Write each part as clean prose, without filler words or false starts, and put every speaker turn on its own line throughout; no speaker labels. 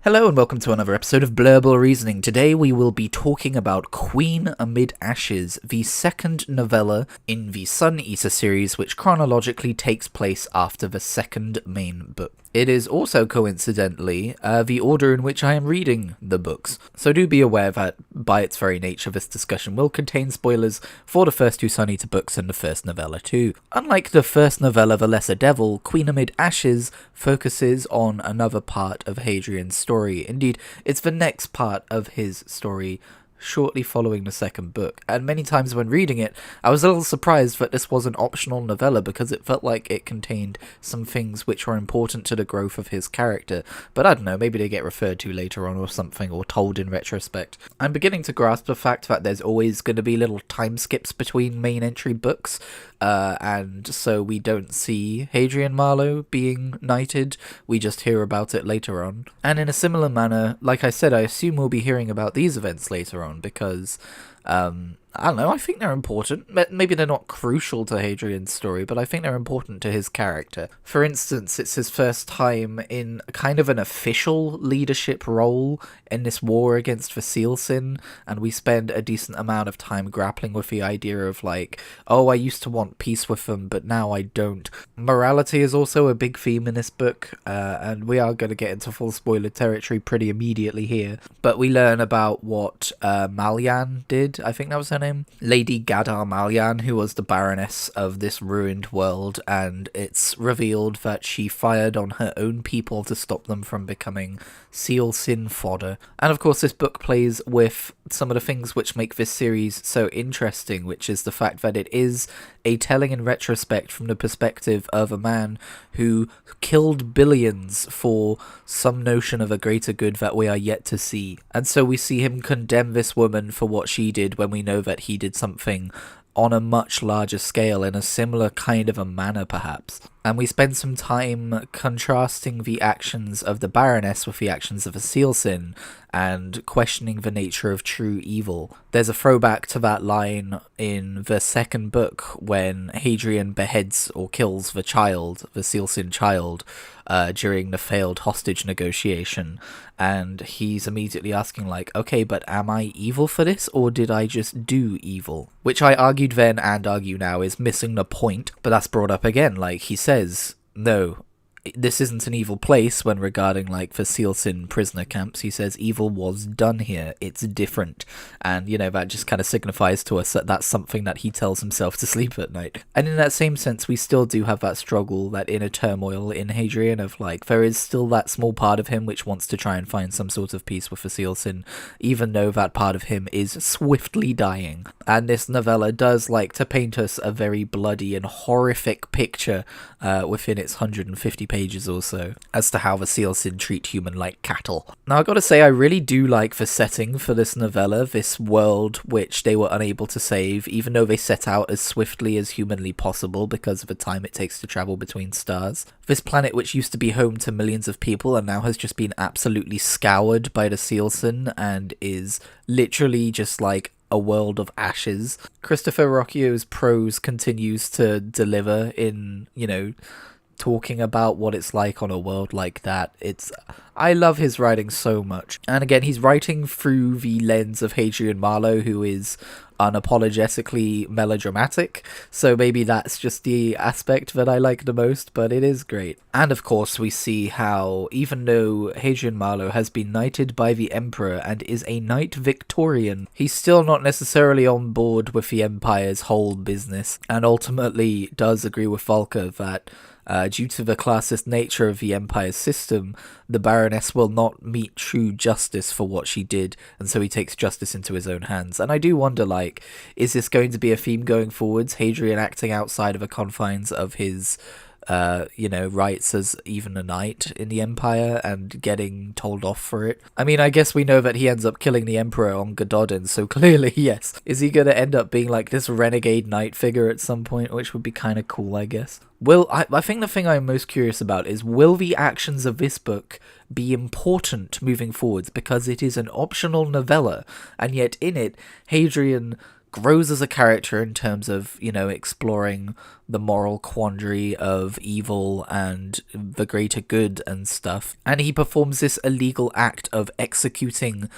Hello and welcome to another episode of Blurble Reasoning. Today we will be talking about Queen Amid Ashes, the second novella in the Sun Eater series, which chronologically takes place after the second main book. It is also, coincidentally, the order in which I am reading the books, so do be aware that, by its very nature, this discussion will contain spoilers for the first two Sun Eater books and the first novella too. Unlike the first novella, The Lesser Devil, Queen Amid Ashes focuses on another part of Hadrian's story. Indeed, it's the next part of his story, shortly following the second book, and many times when reading it, I was a little surprised that this was an optional novella because it felt like it contained some things which were important to the growth of his character, but I don't know, maybe they get referred to later on or something, or told in retrospect. I'm beginning to grasp the fact that there's always going to be little time skips between main entry books, and so we don't see Hadrian Marlowe being knighted, we just hear about it later on. And in a similar manner, like I said, I assume we'll be hearing about these events later on, because I don't know, I think they're important. Maybe they're not crucial to Hadrian's story, but I think they're important to his character. For instance, it's his first time in kind of an official leadership role in this war against the Sealsin, and we spend a decent amount of time grappling with the idea of like, oh, I used to want peace with them, but now I don't. Morality is also a big theme in this book, and we are going to get into full spoiler territory pretty immediately here, but we learn about what Malyan did, I think that was her name. Lady Gadar Malyan, who was the Baroness of this ruined world, and it's revealed that she fired on her own people to stop them from becoming Sealsin fodder. And of course this book plays with some of the things which make this series so interesting, which is the fact that it is a telling in retrospect from the perspective of a man who killed billions for some notion of a greater good that we are yet to see. And so we see him condemn this woman for what she did when we know that he did something on a much larger scale in a similar kind of a manner perhaps. And we spend some time contrasting the actions of the Baroness with the actions of a Sealsin and questioning the nature of true evil. There's a throwback to that line in the second book when Hadrian beheads or kills the Sealsin child, during the failed hostage negotiation, and he's immediately asking like, okay, but am I evil for this, or did I just do evil? Which I argued then and argue now is missing the point, but that's brought up again. Like, he says, no, this isn't an evil place when regarding like the Sealsin prisoner camps. He says evil was done here, it's different, and you know, that just kind of signifies to us that that's something that he tells himself to sleep at night. And in that same sense, we still do have that struggle, that inner turmoil in Hadrian of like, there is still that small part of him which wants to try and find some sort of peace with the Sealsin, even though that part of him is swiftly dying. And this novella does like to paint us a very bloody and horrific picture within its 150 pages or so, as to how the Sealsin treat human like cattle. Now I gotta say, I really do like the setting for this novella, this world which they were unable to save, even though they set out as swiftly as humanly possible because of the time it takes to travel between stars. This planet, which used to be home to millions of people and now has just been absolutely scoured by the Sealsin and is literally just like a world of ashes. Christopher Rocchio's prose continues to deliver in, you know, talking about what it's like on a world like that. I love his writing so much. And again, he's writing through the lens of Hadrian Marlowe, who is unapologetically melodramatic, so maybe that's just the aspect that I like the most, but it is great. And of course we see how, even though Hadrian Marlowe has been knighted by the Emperor and is a Knight Victorian, he's still not necessarily on board with the Empire's whole business, and ultimately does agree with Volker that due to the classist nature of the Empire's system, the Baroness will not meet true justice for what she did, and so he takes justice into his own hands. And I do wonder, like, is this going to be a theme going forwards? Hadrian acting outside of the confines of his rights as even a knight in the Empire and getting told off for it. I mean, I guess we know that he ends up killing the Emperor on Gododin, so clearly, yes. Is he going to end up being like this renegade knight figure at some point, which would be kind of cool, I guess? I think the thing I'm most curious about is, will the actions of this book be important moving forwards, because it is an optional novella, and yet in it, Hadrian grows as a character in terms of, exploring the moral quandary of evil and the greater good and stuff. And he performs this illegal act of executing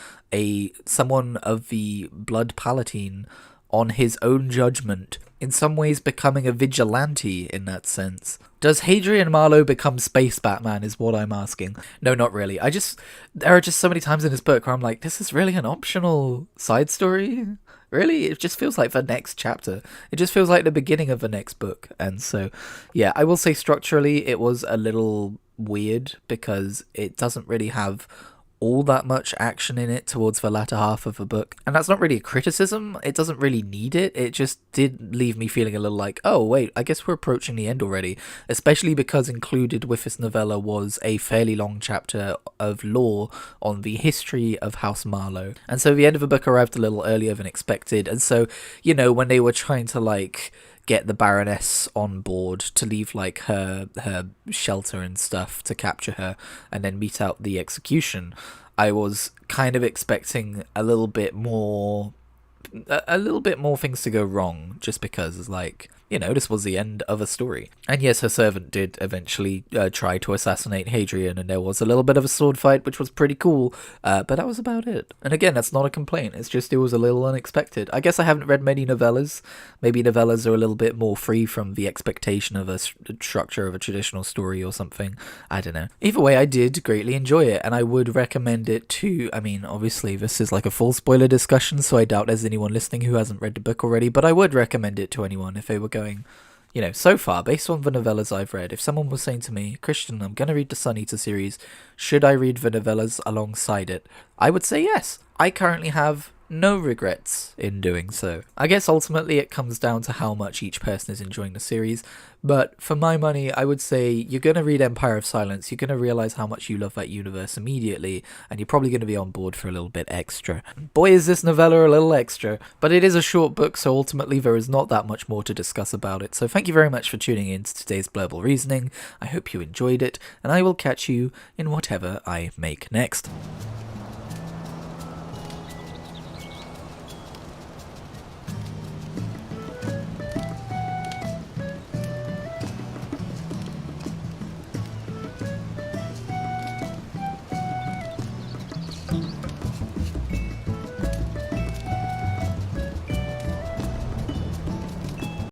someone of the blood palatine on his own judgment, in some ways becoming a vigilante in that sense. Does Hadrian Marlowe become Space Batman is what I'm asking. No, not really. There are just so many times in this book where I'm like, this is really an optional side story? Really? It just feels like the next chapter. It just feels like the beginning of the next book. And so, yeah, I will say structurally it was a little weird because it doesn't really have all that much action in it towards the latter half of the book. And that's not really a criticism. It doesn't really need it. It just did leave me feeling a little like, oh, wait, I guess we're approaching the end already. Especially because included with this novella was a fairly long chapter of lore on the history of House Marlowe. And so the end of the book arrived a little earlier than expected. And so, when they were trying to, get the Baroness on board to leave her shelter and stuff to capture her and then meet out the execution, I was kind of expecting a little bit more things to go wrong, just because this was the end of a story. And yes, her servant did eventually try to assassinate Hadrian, and there was a little bit of a sword fight, which was pretty cool, but that was about it. And again, that's not a complaint, it's just it was a little unexpected. I guess I haven't read many novellas. Maybe novellas are a little bit more free from the expectation of a structure of a traditional story or something. I don't know. Either way, I did greatly enjoy it, and I would recommend it to, obviously this is like a full spoiler discussion, so I doubt there's anyone listening who hasn't read the book already, but I would recommend it to anyone if they were going, so far, based on the novellas I've read, if someone was saying to me, Christian, I'm going to read the Sun Eater series, should I read the novellas alongside it? I would say yes. I currently have no regrets in doing so. I guess ultimately it comes down to how much each person is enjoying the series, but for my money, I would say you're going to read Empire of Silence, you're going to realize how much you love that universe immediately, and you're probably going to be on board for a little bit extra. Boy, is this novella a little extra, but it is a short book, so ultimately there is not that much more to discuss about it. So thank you very much for tuning in to today's Blurble Reasoning. I hope you enjoyed it, and I will catch you in whatever I make next.